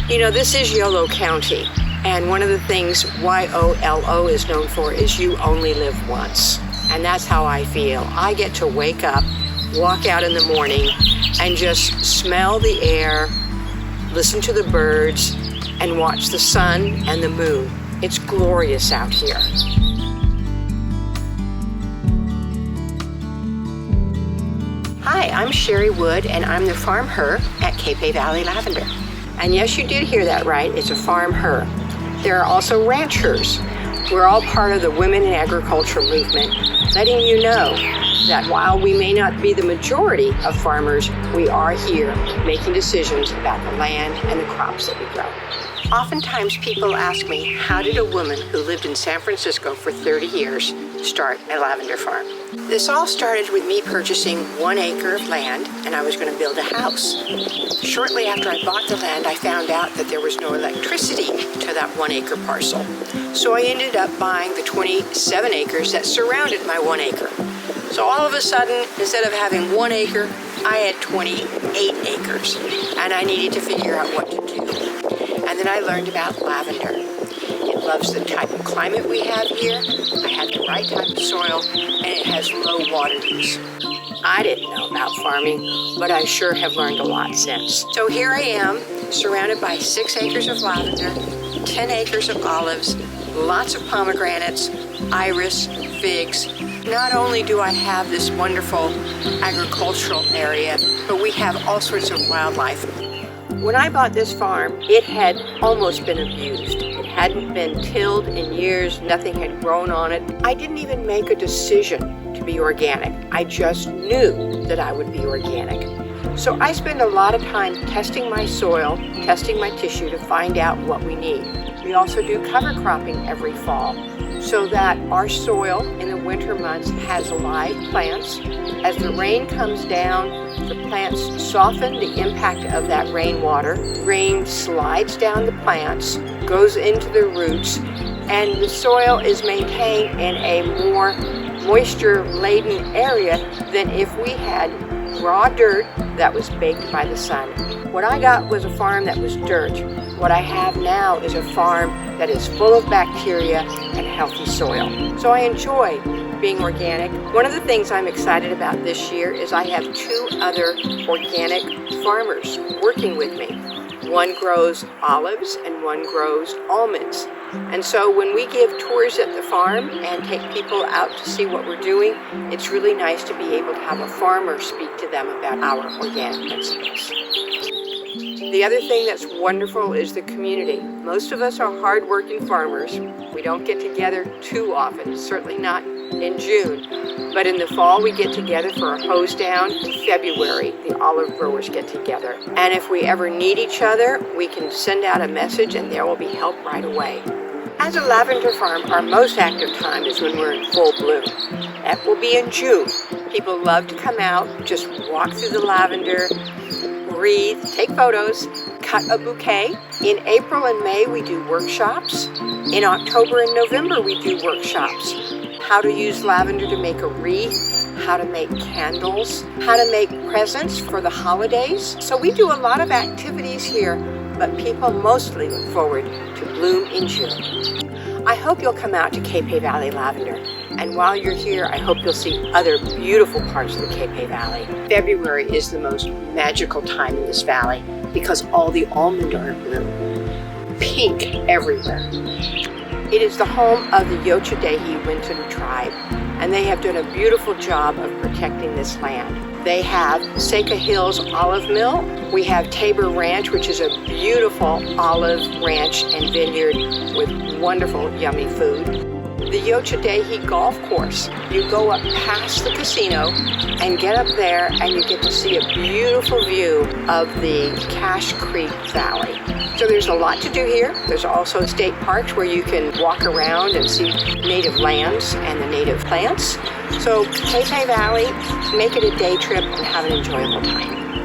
You know, this is Yolo County, and one of the things YOLO is known for is you only live once. And that's how I feel. I get to wake up, walk out in the morning, and just smell the air, listen to the birds, and watch the sun and the moon. It's glorious out here. Hi, I'm Sherri Wood, and I'm the farm her at Capay Valley Lavender. And yes, you did hear that right, it's a farm her. There are also ranchers. We're all part of the women in agriculture movement, letting you know that while we may not be the majority of farmers, we are here making decisions about the land and the crops that we grow. Oftentimes people ask me, how did a woman who lived in San Francisco for 30 years start a lavender farm? This all started with me purchasing 1 acre of land, and I was going to build a house. Shortly after I bought the land, I found out that there was no electricity to that 1 acre parcel. So I ended up buying the 27 acres that surrounded my 1 acre. So all of a sudden, instead of having 1 acre, I had 28 acres, and I needed to figure out what to do. And then I learned about lavender. It loves the type of climate we have here. I had the right type of soil, and it has low water use. I didn't know about farming, but I sure have learned a lot since. So here I am, surrounded by 6 acres of lavender, 10 acres of olives, lots of pomegranates, iris, figs. Not only do I have this wonderful agricultural area, but we have all sorts of wildlife. When I bought this farm, it had almost been abused. It hadn't been tilled in years, nothing had grown on it. I didn't even make a decision to be organic. I just knew that I would be organic. So I spend a lot of time testing my soil, testing my tissue to find out what we need. We also do cover cropping every fall so that our soil in the winter months has live plants. As the rain comes down, the plants soften the impact of that rainwater. Rain slides down the plants, goes into the roots, and the soil is maintained in a more moisture-laden area than if we had raw dirt that was baked by the sun. What I got was a farm that was dirt. What I have now is a farm that is full of bacteria and healthy soil. So I enjoy being organic. One of the things I'm excited about this year is I have 2 other organic farmers working with me. One grows olives and one grows almonds. And so when we give tours at the farm and take people out to see what we're doing, it's really nice to be able to have a farmer speak to them about our organic principles. The other thing that's wonderful is the community. Most of us are hardworking farmers. We don't get together too often, certainly not in June. But in the fall, we get together for a hose down. In February, the olive growers get together. And if we ever need each other, we can send out a message and there will be help right away. As a lavender farm, our most active time is when we're in full bloom. That will be in June. People love to come out, just walk through the lavender, breathe, take photos, cut a bouquet. In April and May, we do workshops. In October and November, we do workshops. How to use lavender to make a wreath, how to make candles, how to make presents for the holidays. So we do a lot of activities here, but people mostly look forward to bloom in June. I hope you'll come out to Capay Valley Lavender. And while you're here, I hope you'll see other beautiful parts of the Capay Valley. February is the most magical time in this valley because all the almond are in bloom. Pink everywhere. It is the home of the Yochadehi tribe, and they have done a beautiful job of protecting this land. They have Seca Hills Olive Mill. We have Tabor Ranch, which is a beautiful olive ranch and vineyard with wonderful, yummy food. The Yochadehi Golf Course. You go up past the casino and get up there and you get to see a beautiful view of the Cache Creek Valley. So there's a lot to do here. There's also state parks where you can walk around and see native lands and the native plants. So Capay Valley, make it a day trip and have an enjoyable time.